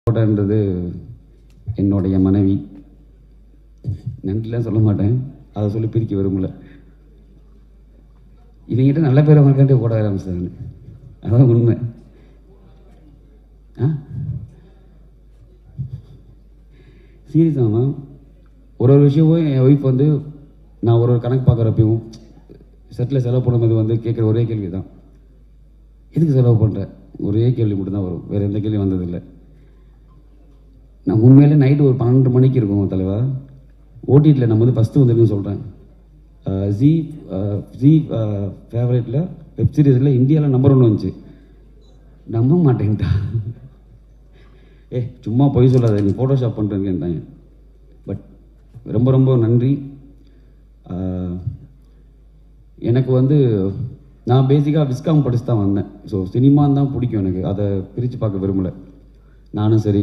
போட்டன்றது என்னுடைய மனைவி. நன்றிலாம் சொல்ல மாட்டேன், அதை சொல்லி பிரிக்க விரும்பல. இவங்கிட்ட நல்ல பேர் அவங்களுக்காண்டி போட ஆரம்பிச்சாங்க, அதான் உண்மை. சீரியஸாமா ஒரு விஷயமும் என் ஒய்ஃப் வந்து நான் ஒரு கணக்கு பார்க்குறப்பையும் செட்டில் செலவு பண்ணும்போது வந்து கேட்குற ஒரே கேள்வி தான், எதுக்கு செலவு பண்ணுற? ஒரே கேள்வி மட்டும்தான் வரும், வேறு எந்த கேள்வி வந்ததில்லை. நான் உண்மையிலே நைட்டு ஒரு 12 மணிக்கு இருக்கும் தலைவா, ஓடிடியில் நம்ம வந்து ஃபஸ்ட்டு வந்துருக்குன்னு சொல்கிறேன். ஜி ஃபேவரேட்டில் வெப் சீரிஸில் இந்தியாவில் நம்பர் 1 வந்துச்சு. நம்ப மாட்டேன்ட்டா. சும்மா பொய் சொல்லாத, நீ ஃபோட்டோஷாப் பண்ணுறேன்ட்டாங்க. பட் ரொம்ப ரொம்ப நன்றி. எனக்கு வந்து நான் பேசிக்காக விஸ்காம் படிச்சு தான் வந்தேன். ஸோ சினிமான்னு தான் பிடிக்கும் எனக்கு, அதை பிரித்து பார்க்க விரும்பலை. நானும் சரி